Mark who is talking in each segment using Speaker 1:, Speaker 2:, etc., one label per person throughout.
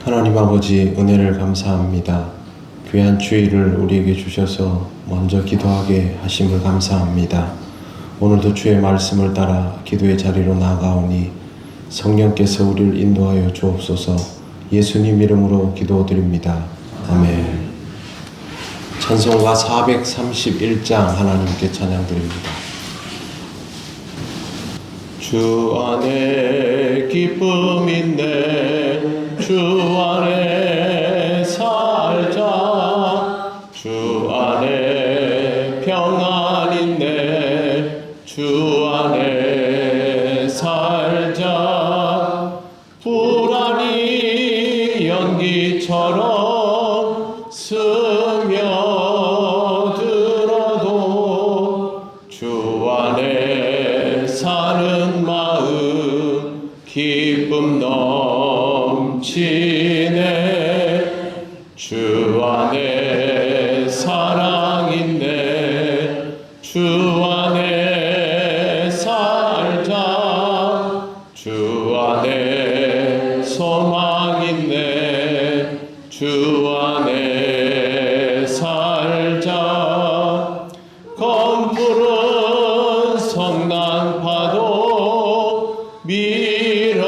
Speaker 1: 하나님 아버지, 은혜를 감사합니다. 귀한 주일을 우리에게 주셔서 먼저 기도하게 하심을 감사합니다. 오늘도 주의 말씀을 따라 기도의 자리로 나아가오니 성령께서 우리를 인도하여 주옵소서. 예수님 이름으로 기도드립니다. 아멘. 찬송가 431장 하나님께 찬양드립니다. 주 안에 기쁨 있네, 주 안에 살자. 주 안에 평안 있네, 주 안에 살자. 불안이 연기처럼 스며들어도 주 안에 사는 마음 기쁨 넘치네. 주 안에 사랑 있네, 주 안에 살자. 주 안에 소망 있네, 주 안에 살자. 검푸른 성난파도 밀어덮쳐도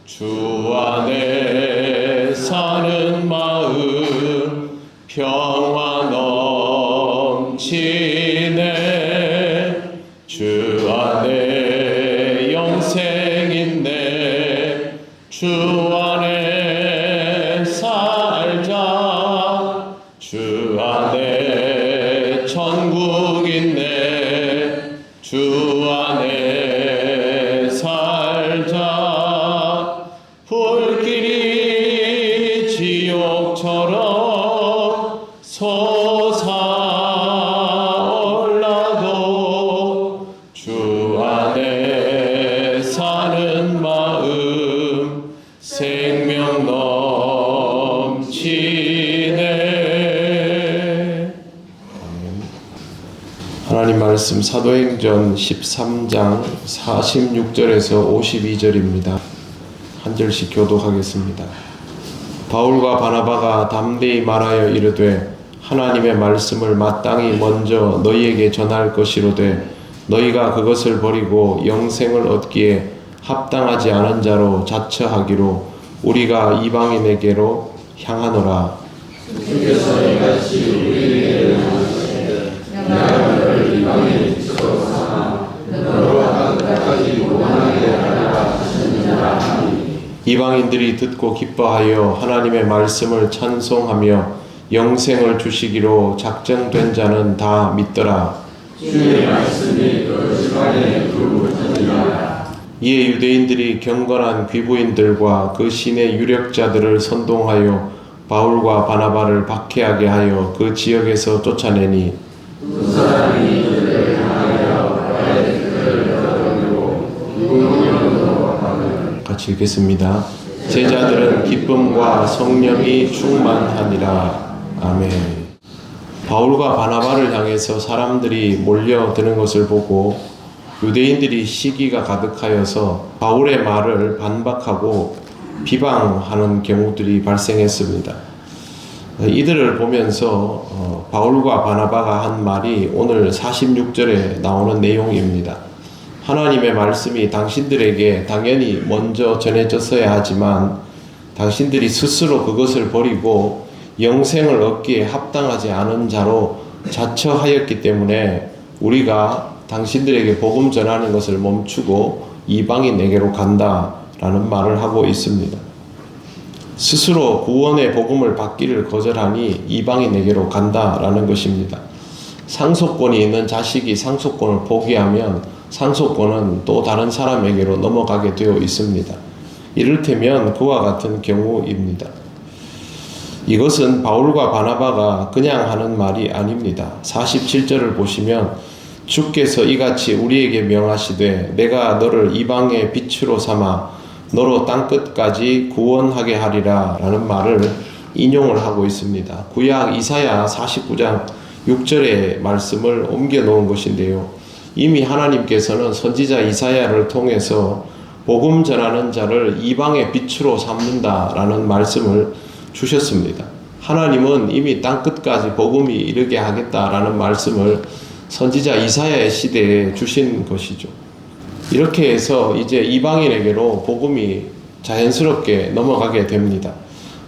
Speaker 1: 주 안에 사는 마음 평화 넘치네. 주 안에 영생 있네, 주 안에 살자. 주 안에 천국 있네, 주 안에 살자. 불길이 지옥처럼 솟아올라도 주 안에 사는 마음 생명 넘치네. 하나님 말씀 사도행전 13장 46절에서 52절입니다. 한 절씩 교독하겠습니다. 바울과 바나바가 담대히 말하여 이르되 하나님의 말씀을 마땅히 먼저 너희에게 전할 것이로되 너희가 그것을 버리고 영생을 얻기에 합당하지 않은 자로 자처하기로 우리가 이방인에게로 향하노라.
Speaker 2: 주께서 이같이 우리에게 명하시되 내가 너를 이방인의 빛으로 삼아 너로 끝까지 무한하게 하리라 하시니라 하니.
Speaker 1: 이방인들이 듣고 기뻐하여 하나님의 말씀을 찬송하며 영생을 주시기로 작정된 자는 다 믿더라.
Speaker 2: 주의 말씀이 그 집안에 불을 터지니라.
Speaker 1: 이에 유대인들이 경건한 귀부인들과 그 신의 유력자들을 선동하여 바울과 바나바를 박해하게 하여 그 지역에서 쫓아내니
Speaker 2: 두 사람이 그들을 향하여 나의 뜻을 열어두고 이방인으로 가는.
Speaker 1: 같이 읽겠습니다. 제자들은 기쁨과 성령이 충만하니라. 아멘. 바울과 바나바를 향해서 사람들이 몰려드는 것을 보고 유대인들이 시기가 가득하여서 바울의 말을 반박하고 비방하는 경우들이 발생했습니다. 이들을 보면서 바울과 바나바가 한 말이 오늘 46절에 나오는 내용입니다. 하나님의 말씀이 당신들에게 당연히 먼저 전해졌어야 하지만 당신들이 스스로 그것을 버리고 영생을 얻기에 합당하지 않은 자로 자처하였기 때문에 우리가 당신들에게 복음 전하는 것을 멈추고 이방인에게로 간다라는 말을 하고 있습니다. 스스로 구원의 복음을 받기를 거절하니 이방인에게로 간다라는 것입니다. 상속권이 있는 자식이 상속권을 포기하면 상속권은 또 다른 사람에게로 넘어가게 되어 있습니다. 이를테면 그와 같은 경우입니다. 이것은 바울과 바나바가 그냥 하는 말이 아닙니다. 47절을 보시면 주께서 이같이 우리에게 명하시되 내가 너를 이방의 빛으로 삼아 너로 땅끝까지 구원하게 하리라 라는 말을 인용을 하고 있습니다. 구약 이사야 49장 6절의 말씀을 옮겨 놓은 것인데요. 이미 하나님께서는 선지자 이사야를 통해서 복음 전하는 자를 이방의 빛으로 삼는다라는 말씀을 주셨습니다. 하나님은 이미 땅끝까지 복음이 이르게 하겠다라는 말씀을 선지자 이사야의 시대에 주신 것이죠. 이렇게 해서 이제 이방인에게로 복음이 자연스럽게 넘어가게 됩니다.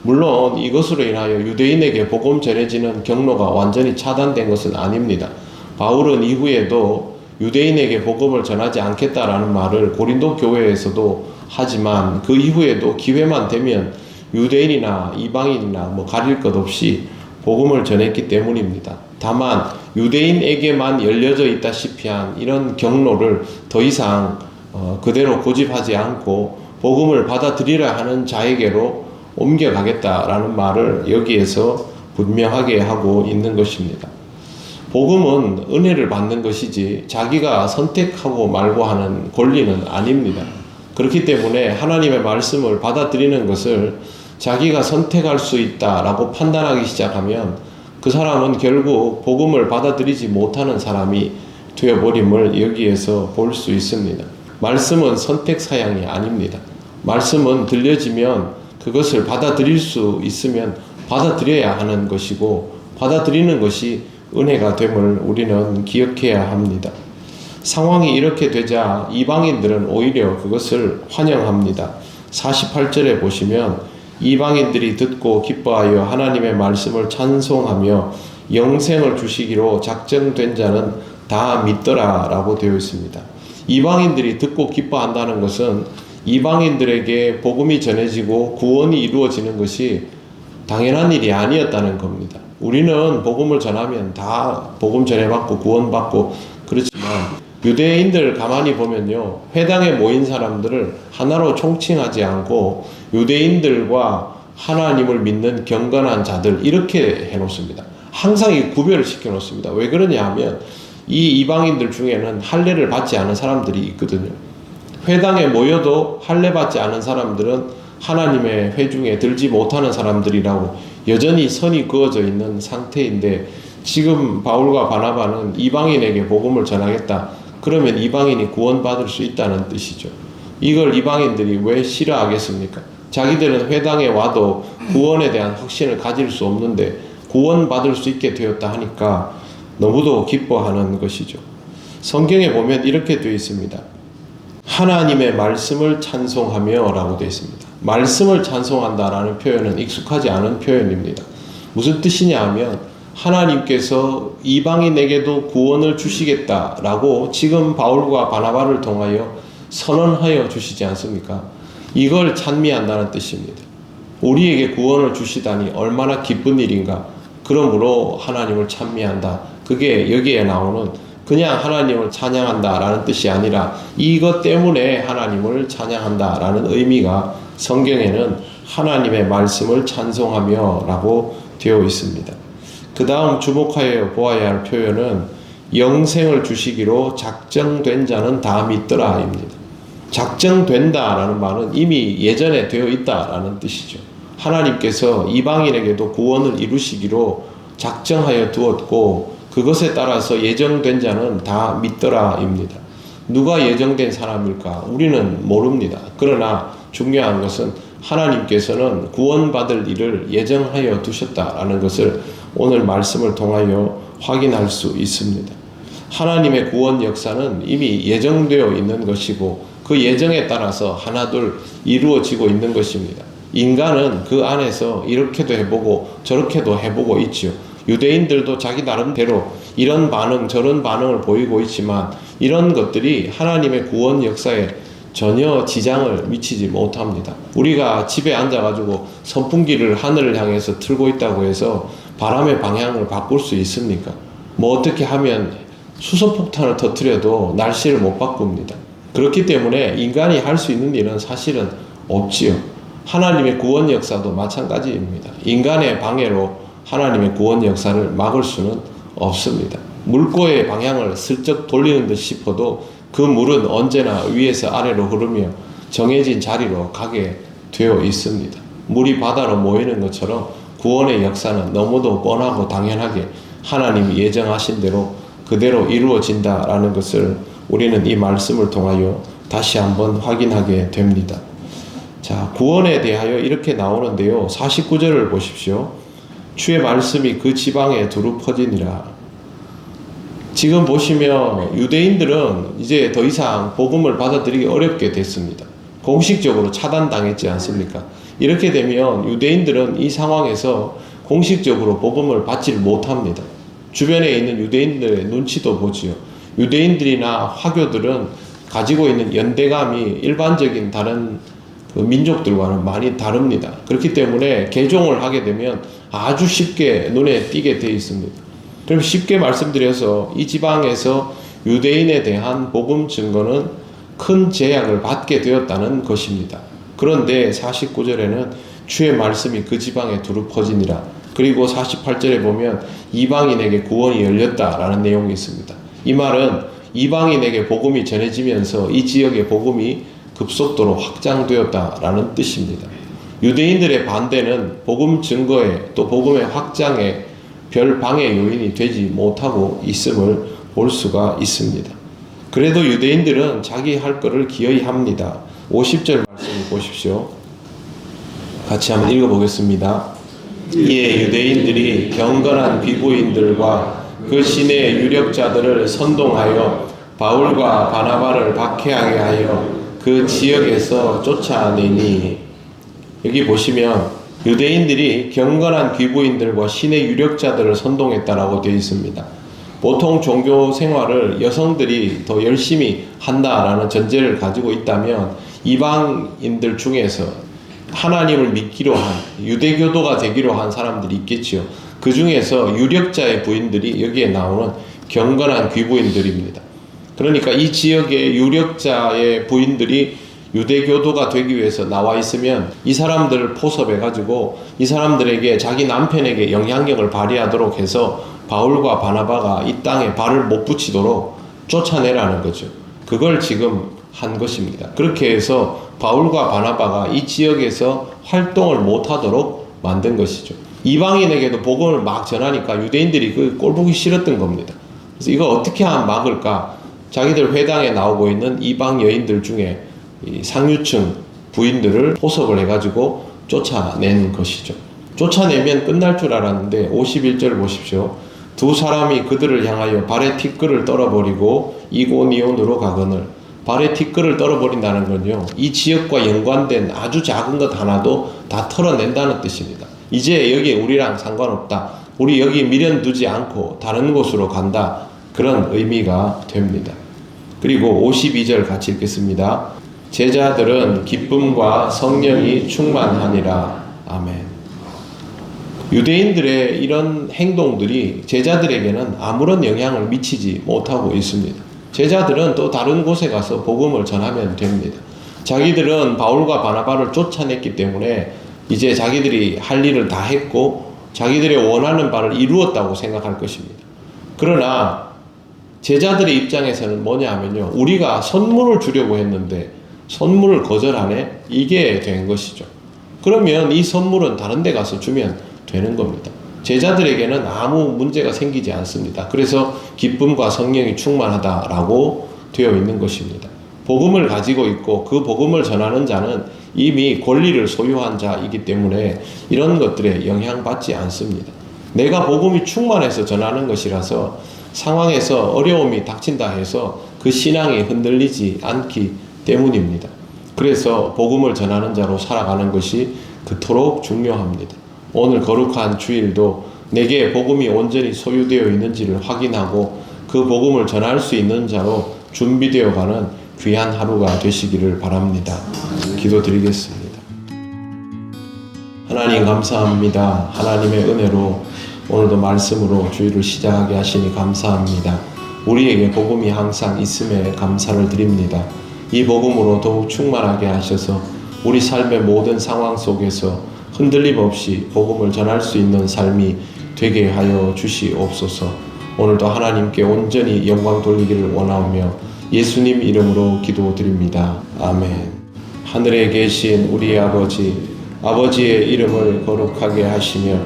Speaker 1: 물론 이것으로 인하여 유대인에게 복음 전해지는 경로가 완전히 차단된 것은 아닙니다. 바울은 이후에도 유대인에게 복음을 전하지 않겠다라는 말을 고린도 교회에서도 하지만 그 이후에도 기회만 되면 유대인이나 이방인이나 가릴 것 없이 복음을 전했기 때문입니다. 다만 유대인에게만 열려져 있다시피 한 이런 경로를 더 이상 그대로 고집하지 않고 복음을 받아들이려 하는 자에게로 옮겨가겠다라는 말을 여기에서 분명하게 하고 있는 것입니다. 복음은 은혜를 받는 것이지 자기가 선택하고 말고 하는 권리는 아닙니다. 그렇기 때문에 하나님의 말씀을 받아들이는 것을 자기가 선택할 수 있다라고 판단하기 시작하면 그 사람은 결국 복음을 받아들이지 못하는 사람이 되어버림을 여기에서 볼 수 있습니다. 말씀은 선택 사양이 아닙니다. 말씀은 들려지면 그것을 받아들일 수 있으면 받아들여야 하는 것이고 받아들이는 것이 은혜가 됨을 우리는 기억해야 합니다. 상황이 이렇게 되자 이방인들은 오히려 그것을 환영합니다. 48절에 보시면 이방인들이 듣고 기뻐하여 하나님의 말씀을 찬송하며 영생을 주시기로 작정된 자는 다 믿더라 라고 되어 있습니다. 이방인들이 듣고 기뻐한다는 것은 이방인들에게 복음이 전해지고 구원이 이루어지는 것이 당연한 일이 아니었다는 겁니다. 우리는 복음을 전하면 다 복음 전해받고 구원받고 그렇지만 유대인들 가만히 보면요, 회당에 모인 사람들을 하나로 총칭하지 않고 유대인들과 하나님을 믿는 경건한 자들 이렇게 해놓습니다. 항상 이 구별을 시켜놓습니다. 왜 그러냐 하면 이 이방인들 중에는 할례를 받지 않은 사람들이 있거든요. 회당에 모여도 할례 받지 않은 사람들은 하나님의 회중에 들지 못하는 사람들이라고 여전히 선이 그어져 있는 상태인데, 지금 바울과 바나바는 이방인에게 복음을 전하겠다. 그러면 이방인이 구원받을 수 있다는 뜻이죠. 이걸 이방인들이 왜 싫어하겠습니까? 자기들은 회당에 와도 구원에 대한 확신을 가질 수 없는데 구원받을 수 있게 되었다 하니까 너무도 기뻐하는 것이죠. 성경에 보면 이렇게 되어 있습니다. 하나님의 말씀을 찬송하며 라고 되어 있습니다. 말씀을 찬송한다라는 표현은 익숙하지 않은 표현입니다. 무슨 뜻이냐 하면 하나님께서 이방인에게도 구원을 주시겠다라고 지금 바울과 바나바를 통하여 선언하여 주시지 않습니까? 이걸 찬미한다는 뜻입니다. 우리에게 구원을 주시다니 얼마나 기쁜 일인가. 그러므로 하나님을 찬미한다. 그게 여기에 나오는 그냥 하나님을 찬양한다라는 뜻이 아니라 이것 때문에 하나님을 찬양한다라는 의미가 성경에는 하나님의 말씀을 찬송하며 라고 되어 있습니다. 그 다음 주목하여 보아야 할 표현은 영생을 주시기로 작정된 자는 다 믿더라 입니다. 작정된다라는 말은 이미 예전에 되어 있다라는 뜻이죠. 하나님께서 이방인에게도 구원을 이루시기로 작정하여 두었고 그것에 따라서 예정된 자는 다 믿더라 입니다. 누가 예정된 사람일까? 우리는 모릅니다. 그러나 중요한 것은 하나님께서는 구원받을 일을 예정하여 두셨다라는 것을 오늘 말씀을 통하여 확인할 수 있습니다. 하나님의 구원 역사는 이미 예정되어 있는 것이고 그 예정에 따라서 하나둘 이루어지고 있는 것입니다. 인간은 그 안에서 이렇게도 해보고 저렇게도 해보고 있지요. 유대인들도 자기 나름대로 이런 반응 저런 반응을 보이고 있지만 이런 것들이 하나님의 구원 역사에 전혀 지장을 미치지 못합니다. 우리가 집에 앉아가지고 선풍기를 하늘을 향해서 틀고 있다고 해서 바람의 방향을 바꿀 수 있습니까? 뭐 어떻게 하면 수소폭탄을 터뜨려도 날씨를 못 바꿉니다. 그렇기 때문에 인간이 할 수 있는 일은 사실은 없지요. 하나님의 구원 역사도 마찬가지입니다. 인간의 방해로 하나님의 구원 역사를 막을 수는 없습니다. 물고의 방향을 슬쩍 돌리는 듯 싶어도 그 물은 언제나 위에서 아래로 흐르며 정해진 자리로 가게 되어 있습니다. 물이 바다로 모이는 것처럼 구원의 역사는 너무도 뻔하고 당연하게 하나님이 예정하신 대로 그대로 이루어진다라는 것을 우리는 이 말씀을 통하여 다시 한번 확인하게 됩니다. 자, 구원에 대하여 이렇게 나오는데요. 49절을 보십시오. 주의 말씀이 그 지방에 두루 퍼지니라. 지금 보시면 유대인들은 이제 더 이상 복음을 받아들이기 어렵게 됐습니다. 공식적으로 차단당했지 않습니까? 이렇게 되면 유대인들은 이 상황에서 공식적으로 복음을 받지를 못합니다. 주변에 있는 유대인들의 눈치도 보지요. 유대인들이나 화교들은 가지고 있는 연대감이 일반적인 다른 그 민족들과는 많이 다릅니다. 그렇기 때문에 개종을 하게 되면 아주 쉽게 눈에 띄게 되어 있습니다. 그럼 쉽게 말씀드려서 이 지방에서 유대인에 대한 복음 증거는 큰 제약을 받게 되었다는 것입니다. 그런데 49절에는 주의 말씀이 그 지방에 두루 퍼지니라. 그리고 48절에 보면 이방인에게 구원이 열렸다라는 내용이 있습니다. 이 말은 이방인에게 복음이 전해지면서 이 지역의 복음이 급속도로 확장되었다라는 뜻입니다. 유대인들의 반대는 복음 증거에 또 복음의 확장에 별 방해 요인이 되지 못하고 있음을 볼 수가 있습니다. 그래도 유대인들은 자기 할 것을 기어이 합니다. 50절 말씀을 보십시오. 같이 한번 읽어보겠습니다. 이에 유대인들이 경건한 비구인들과 그 신의 유력자들을 선동하여 바울과 바나바를 박해하게 하여 그 지역에서 쫓아내니. 여기 보시면 유대인들이 경건한 귀부인들과 신의 유력자들을 선동했다라고 되어 있습니다. 보통 종교 생활을 여성들이 더 열심히 한다라는 전제를 가지고 있다면 이방인들 중에서 하나님을 믿기로 한 유대교도가 되기로 한 사람들이 있겠지요. 그 중에서 유력자의 부인들이 여기에 나오는 경건한 귀부인들입니다. 그러니까 이 지역의 유력자의 부인들이 유대교도가 되기 위해서 나와 있으면 이 사람들을 포섭해가지고 이 사람들에게 자기 남편에게 영향력을 발휘하도록 해서 바울과 바나바가 이 땅에 발을 못 붙이도록 쫓아내라는 거죠. 그걸 지금 한 것입니다. 그렇게 해서 바울과 바나바가 이 지역에서 활동을 못하도록 만든 것이죠. 이방인에게도 복음을 막 전하니까 유대인들이 그 꼴보기 싫었던 겁니다. 그래서 이거 어떻게 하면 막을까? 자기들 회당에 나오고 있는 이방 여인들 중에 이 상류층 부인들을 포섭을 해가지고 쫓아낸 것이죠. 쫓아내면 끝날 줄 알았는데 51절 보십시오. 두 사람이 그들을 향하여 발에 티끌을 떨어버리고 이고니온으로 가거늘. 발에 티끌을 떨어버린다는 건요, 이 지역과 연관된 아주 작은 것 하나도 다 털어낸다는 뜻입니다. 이제 여기 우리랑 상관없다. 우리 여기 미련 두지 않고 다른 곳으로 간다. 그런 의미가 됩니다. 그리고 52절 같이 읽겠습니다. 제자들은 기쁨과 성령이 충만하니라. 아멘. 유대인들의 이런 행동들이 제자들에게는 아무런 영향을 미치지 못하고 있습니다. 제자들은 또 다른 곳에 가서 복음을 전하면 됩니다. 자기들은 바울과 바나바를 쫓아냈기 때문에 이제 자기들이 할 일을 다 했고 자기들이 원하는 바를 이루었다고 생각할 것입니다. 그러나 제자들의 입장에서는 뭐냐 하면요, 우리가 선물을 주려고 했는데 선물을 거절하네? 이게 된 것이죠. 그러면 이 선물은 다른 데 가서 주면 되는 겁니다. 제자들에게는 아무 문제가 생기지 않습니다. 그래서 기쁨과 성령이 충만하다라고 되어 있는 것입니다. 복음을 가지고 있고 그 복음을 전하는 자는 이미 권리를 소유한 자이기 때문에 이런 것들에 영향받지 않습니다. 내가 복음이 충만해서 전하는 것이라서 상황에서 어려움이 닥친다 해서 그 신앙이 흔들리지 않기 때문입니다. 그래서 복음을 전하는 자로 살아가는 것이 그토록 중요합니다. 오늘 거룩한 주일도 내게 복음이 온전히 소유되어 있는지를 확인하고 그 복음을 전할 수 있는 자로 준비되어 가는 귀한 하루가 되시기를 바랍니다. 기도드리겠습니다. 하나님 감사합니다. 하나님의 은혜로 오늘도 말씀으로 주일을 시작하게 하시니 감사합니다. 우리에게 복음이 항상 있음에 감사를 드립니다. 이 복음으로 더욱 충만하게 하셔서 우리 삶의 모든 상황 속에서 흔들림 없이 복음을 전할 수 있는 삶이 되게 하여 주시옵소서. 오늘도 하나님께 온전히 영광 돌리기를 원하며 예수님 이름으로 기도드립니다. 아멘. 하늘에 계신 우리 아버지, 아버지의 이름을 거룩하게 하시며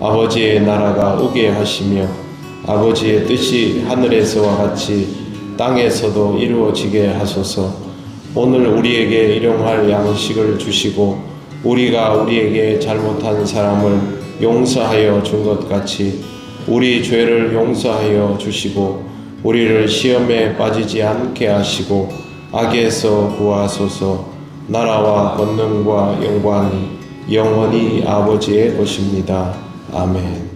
Speaker 1: 아버지의 나라가 오게 하시며 아버지의 뜻이 하늘에서와 같이 땅에서도 이루어지게 하소서. 오늘 우리에게 일용할 양식을 주시고 우리가 우리에게 잘못한 사람을 용서하여 준 것 같이 우리 죄를 용서하여 주시고 우리를 시험에 빠지지 않게 하시고 악에서 구하소서. 나라와 권능과 영광이 영원히 아버지의 것입니다. 아멘.